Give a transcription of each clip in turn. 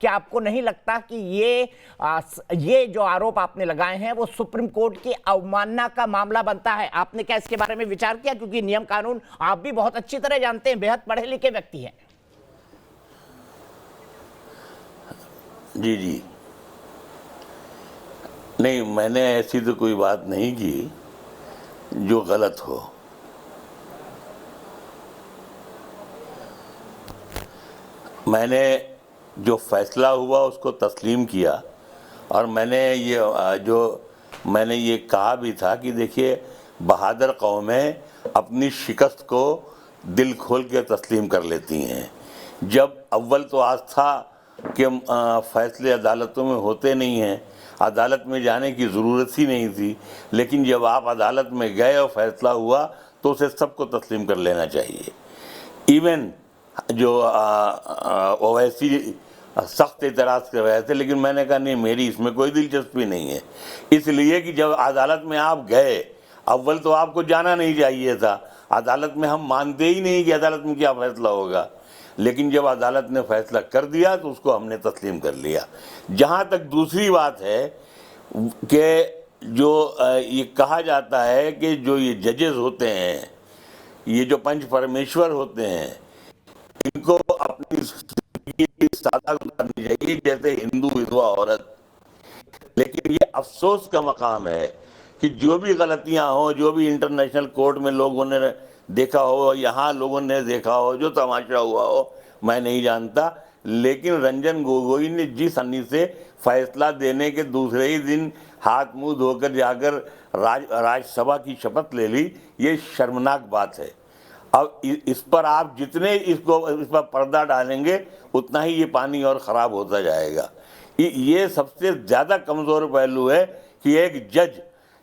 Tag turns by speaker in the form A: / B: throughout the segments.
A: क्या आपको नहीं लगता कि ये जो आरोप आपने लगाए हैं वो सुप्रीम कोर्ट की अवमानना का मामला बनता है? आपने क्या इसके बारे में विचार किया? क्योंकि नियम कानून आप भी बहुत अच्छी तरह जानते हैं, बेहद पढ़े लिखे व्यक्ति हैं।
B: जी जी, नहीं, मैंने ऐसी तो कोई बात नहीं की जो गलत हो। मैंने जो फैसला हुआ उसको तस्लीम किया, और मैंने ये कहा भी था कि देखिए, बहादुर कौमें अपनी शिकस्त को दिल खोल के तस्लीम कर लेती हैं। जब अव्वल तो आज था कि फैसले अदालतों में होते नहीं हैं, अदालत में जाने की ज़रूरत ही नहीं थी, लेकिन जब आप अदालत में गए और फैसला हुआ तो उसे सबको तस्लीम कर लेना चाहिए। इवन जो ओवैसी सख्त एतराज़ कर रहे थे, लेकिन मैंने कहा नहीं, मेरी इसमें कोई दिलचस्पी नहीं है, इसलिए कि जब अदालत में आप गए, अव्वल तो आपको जाना नहीं चाहिए था, अदालत में हम मानते ही नहीं कि अदालत में क्या फैसला होगा, लेकिन जब अदालत ने फैसला कर दिया तो उसको हमने तस्लीम कर लिया। जहाँ तक दूसरी बात है कि जो ये कहा जाता है कि जो ये जजेस होते हैं, ये जो पंच परमेश्वर होते हैं, इनको अपनी सादा करनी चाहिए जैसे हिंदू विधवा औरत। लेकिन ये अफसोस का मकाम है कि जो भी गलतियां हो, जो भी इंटरनेशनल कोर्ट में लोगों ने देखा हो, यहाँ लोगों ने देखा हो, जो तमाशा हुआ हो, मैं नहीं जानता, लेकिन रंजन गोगोई ने जिस अन्नी से फैसला देने के दूसरे ही दिन हाथ मुंह धोकर जाकर राज्यसभा की शपथ ले ली, ये शर्मनाक बात है। अब इस पर आप जितने इस पर पर्दा डालेंगे उतना ही ये पानी और ख़राब होता जाएगा। ये सबसे ज़्यादा कमज़ोर पहलू है कि एक जज,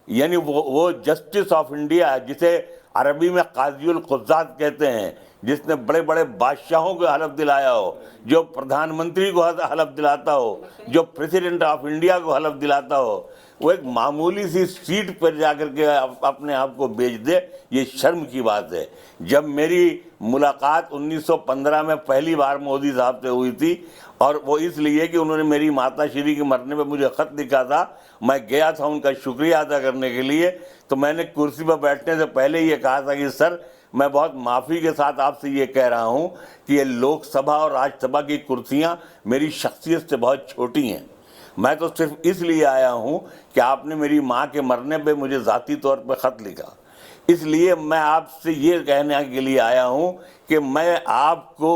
B: यानी वो जस्टिस ऑफ इंडिया, जिसे अरबी में काज़ीउल क़ुज़्ज़ात कहते हैं, जिसने बड़े बड़े बादशाहों को हलफ दिलाया हो, जो प्रधानमंत्री को हलफ दिलाता हो, जो प्रेसिडेंट ऑफ इंडिया को हलफ दिलाता हो, वो एक मामूली सी सीट पर जाकर के अपने आप को बेच दे, ये शर्म की बात है। जब मेरी मुलाकात 1915 में पहली बार मोदी साहब से हुई थी, और वो इसलिए कि उन्होंने मेरी माता श्री के मरने पे मुझे ख़त लिखा था, मैं गया था उनका शुक्रिया अदा करने के लिए, तो मैंने कुर्सी पर बैठने से पहले ये कहा था कि सर, मैं बहुत माफ़ी के साथ आपसे ये कह रहा हूँ कि ये लोकसभा और राज्यसभा की कुर्सियाँ मेरी शख्सियत से बहुत छोटी हैं। मैं तो सिर्फ इसलिए आया हूँ कि आपने मेरी माँ के मरने पे मुझे ज़ाती तौर पर ख़त लिखा, इसलिए मैं आपसे ये कहने के लिए आया हूँ कि मैं आपको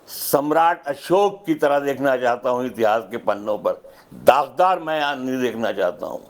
B: सम्राट अशोक की तरह देखना चाहता हूँ, इतिहास के पन्नों पर दागदार मैं नहीं देखना चाहता हूँ।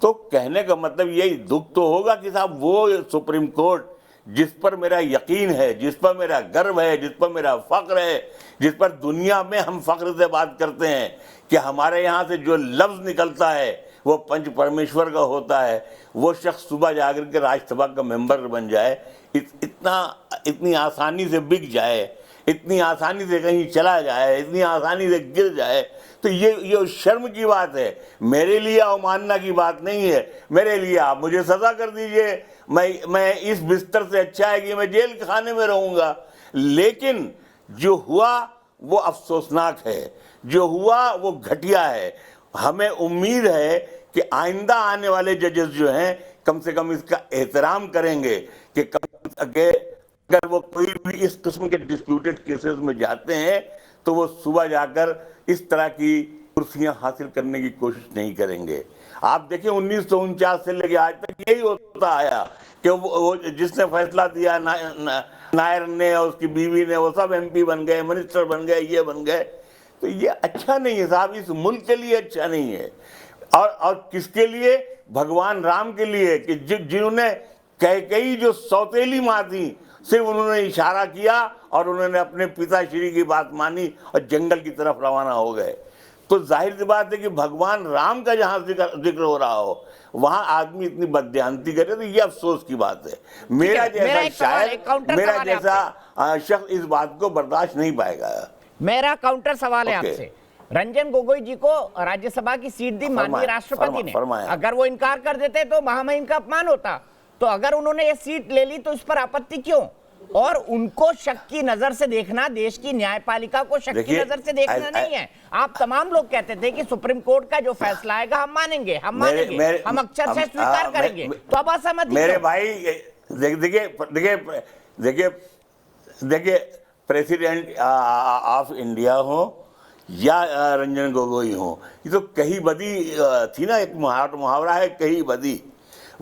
B: तो कहने का मतलब यही, दुख तो होगा कि साहब वो सुप्रीम कोर्ट जिस पर मेरा यकीन है, जिस पर मेरा गर्व है, जिस पर मेरा फ़ख्र है, जिस पर दुनिया में हम फ़ख्र से बात करते हैं कि हमारे यहाँ से जो लफ्ज़ निकलता है वो पंच परमेश्वर का होता है, वो शख्स सुबह जाकर के राज्यसभा का मेंबर बन जाए, इतनी आसानी से बिक जाए, इतनी आसानी से कहीं चला जाए, इतनी आसानी से गिर जाए, तो ये शर्म की बात है। मेरे लिए अवमानना की बात नहीं है। मेरे लिए आप मुझे सज़ा कर दीजिए, मैं इस बिस्तर से अच्छा है कि मैं जेल खाने में रहूँगा, लेकिन जो हुआ वो अफसोसनाक है, जो हुआ वो घटिया है। हमें उम्मीद है कि आइंदा आने वाले जजेस जो हैं कम से कम इसका एहतराम करेंगे कि अगर वो कोई भी इस किस्म के डिस्प्यूटेड केसेस में जाते हैं तो वो सुबह जाकर इस तरह की कुर्सियां हासिल करने की कोशिश नहीं करेंगे। आप देखिए 1949 से लेकर आज तक यही होता आया कि वो जिसने फैसला दिया, नायर ने और उसकी बीवी ने, वो सब MP बन गए, मिनिस्टर बन गए, ये बन गए। तो ये अच्छा नहीं है साहब, इस मुल्क के लिए अच्छा नहीं है। और किसके लिए? भगवान राम के लिए, कि जिन्होंने कई जो सौतेली माँ थी, सिर्फ उन्होंने इशारा किया और उन्होंने अपने पिताश्री की बात मानी और जंगल की तरफ रवाना हो गए। तो जाहिर सी बात है कि भगवान राम का जहाँ जिक्र हो रहा हो वहाँ आदमी इतनी बदध्यानती करे, तो ये अफसोस की बात है। मेरा जैसा शख्स इस बात को बर्दाश्त नहीं पाएगा।
A: मेरा काउंटर सवाल है आपसे। रंजन गोगोई जी को राज्यसभा की सीट दी माननीय राष्ट्रपति ने, अगर वो इनकार कर देते तो महामहिम का अपमान होता, तो अगर उन्होंने ये सीट ले ली तो इस पर आपत्ति क्यों? और उनको शक की नजर से देखना, देश की न्यायपालिका को शक की
B: देखिए,
A: नजर से देखना नहीं है। आप तमाम लोग कहते थे कि सुप्रीम कोर्ट का जो फैसला आएगा हम मानेंगे, हम अक्षर से स्वीकार करेंगे, तो अब असहमति
B: मेरे
A: क्यों?
B: भाई देखिए प्रेसिडेंट ऑफ इंडिया हो या रंजन गोगोई हो, ये तो कहीं बदी थी ना, एक मुहावरा है कहीं बदी।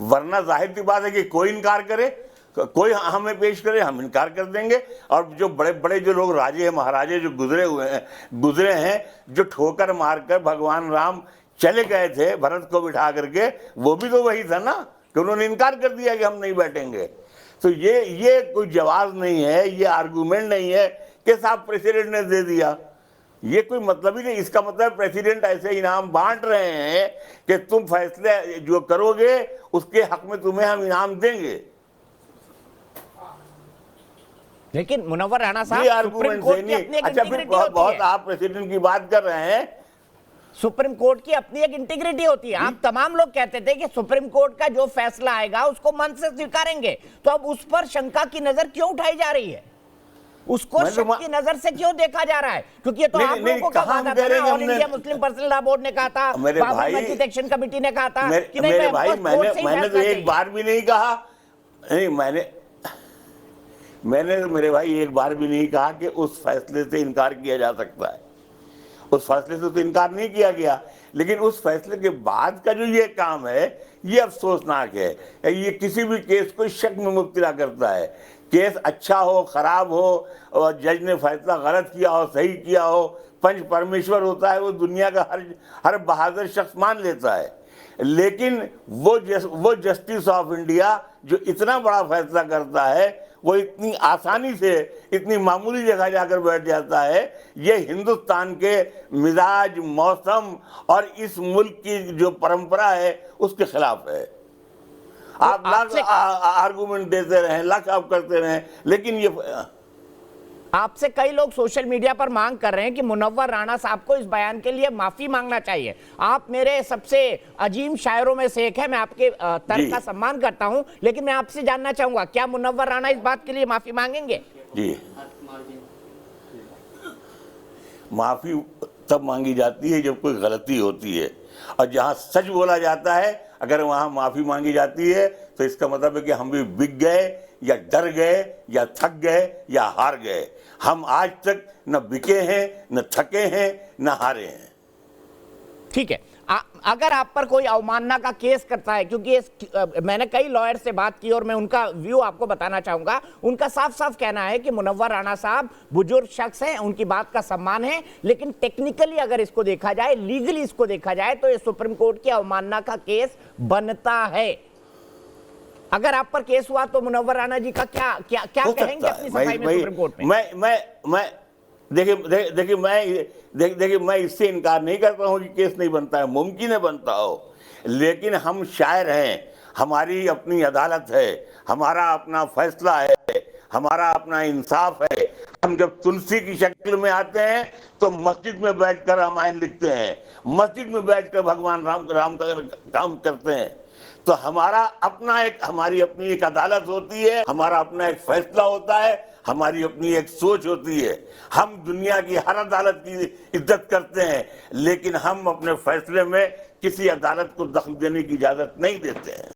B: वरना जाहिर सी बात है कि कोई इनकार करे, कोई हमें पेश करे, हम इनकार कर देंगे। और जो बड़े बड़े जो लोग राजे हैं, महाराजे जो गुजरे हैं, जो ठोकर मारकर भगवान राम चले गए थे भरत को बिठा करके, वो भी तो वही था ना कि उन्होंने इनकार कर दिया कि हम नहीं बैठेंगे। तो ये कोई जवाब नहीं है, ये आर्गूमेंट नहीं है कि साहब प्रेसिडेंट ने दे दिया, ये कोई मतलब ही नहीं। इसका मतलब प्रेसिडेंट ऐसे इनाम बांट रहे हैं कि तुम फैसले जो करोगे उसके हक में तुम्हें हम इनाम देंगे।
A: लेकिन मुनव्वर राणा साहब,
B: ये
A: सुप्रीम
B: आर्गूमेंट
A: कोर्ट
B: है
A: की
B: नहीं।
A: अपनी एक
B: अच्छा, फिर
A: इंटीग्रिटी होती
B: बहुत
A: है।
B: आप प्रेसिडेंट की बात कर रहे हैं।
A: सुप्रीम कोर्ट की अपनी एक इंटीग्रिटी होती है। आप तमाम लोग कहते थे कि सुप्रीम कोर्ट का जो फैसला आएगा उसको मन से स्वीकारेंगे, तो अब उस पर शंका की नजर क्यों उठाई जा रही है? उसको शक की नजर से क्यों देखा जा रहा है? क्योंकि ये तो आप लोगों का वादा था ना, all India Muslim personal law board ने कहा था, बाबरी मस्जिद एक्शन कमेटी ने कहा था कि नहीं,
B: मेरे भाई मैंने तो एक बार भी नहीं कहा, नहीं मैंने मेरे भाई एक बार भी नहीं कहा कि उस फैसले से इनकार किया जा सकता है। उस फैसले से तो इनकार नहीं किया गया, लेकिन उस फैसले के बाद का जो ये काम है ये अफसोसनाक है। ये किसी भी केस को शक में मुब्तला करता है। केस अच्छा हो खराब हो, और जज ने फैसला गलत किया हो सही किया हो, पंच परमेश्वर होता है, वो दुनिया का हर बहादुर शख्स मान लेता है। लेकिन वो जस्टिस ऑफ इंडिया जो इतना बड़ा फैसला करता है, वो इतनी आसानी से इतनी मामूली जगह जाकर बैठ जाता है, ये हिंदुस्तान के मिजाज, मौसम और इस मुल्क की जो परंपरा है उसके खिलाफ है। आप लाख आर्गूमेंट देते रहें, लाख आप करते रहें, लेकिन ये
A: आपसे कई लोग सोशल मीडिया पर मांग कर रहे हैं कि मुनव्वर राणा साहब को इस बयान के लिए माफी मांगना चाहिए। आप मेरे सबसे अजीम शायरों में से एक है, मैं आपके तर्क का सम्मान करता हूं, लेकिन मैं आपसे जानना चाहूंगा, क्या मुनव्वर राणा इस बात के लिए माफी मांगेंगे?
B: जी, माफी तब मांगी जाती है जब कोई गलती होती है, और जहां सच बोला जाता है अगर वहां माफी मांगी जाती है तो इसका मतलब है कि हम भी बिक गए या डर गए या थक गए या हार गए। हम आज तक न बिके हैं, न थके हैं, न हारे हैं।
A: ठीक है, अगर आप पर कोई अवमानना का केस करता है, क्योंकि मैंने कई लॉयर से बात की और मैं उनका व्यू आपको बताना चाहूंगा, उनका साफ साफ कहना है कि मुनव्वर राणा साहब बुजुर्ग शख्स हैं, उनकी बात का सम्मान है, लेकिन टेक्निकली अगर इसको देखा जाए, लीगली इसको देखा जाए, तो ये सुप्रीम कोर्ट की अवमानना का केस बनता है। अगर आप पर केस हुआ तो मुनव्वर राणा जी का क्या क्या क्या कहेंगे अपनी सफाई में सुप्रीम कोर्ट में?
B: देखिए मैं इससे इनकार नहीं करता हूं कि केस नहीं बनता है, मुमकिन है बनता हो, लेकिन हम शायर हैं, हमारी अपनी अदालत है, हमारा अपना फैसला है, हमारा अपना इंसाफ है। हम जब तुलसी की शक्ल में आते हैं तो मस्जिद में बैठकर रामायण लिखते हैं, मस्जिद में बैठकर भगवान राम का काम करते हैं। तो हमारी अपनी एक अदालत होती है, हमारा अपना एक फैसला होता है, हमारी अपनी एक सोच होती है। हम दुनिया की हर अदालत की इज्जत करते हैं, लेकिन हम अपने फैसले में किसी अदालत को दखल देने की इजाजत नहीं देते हैं।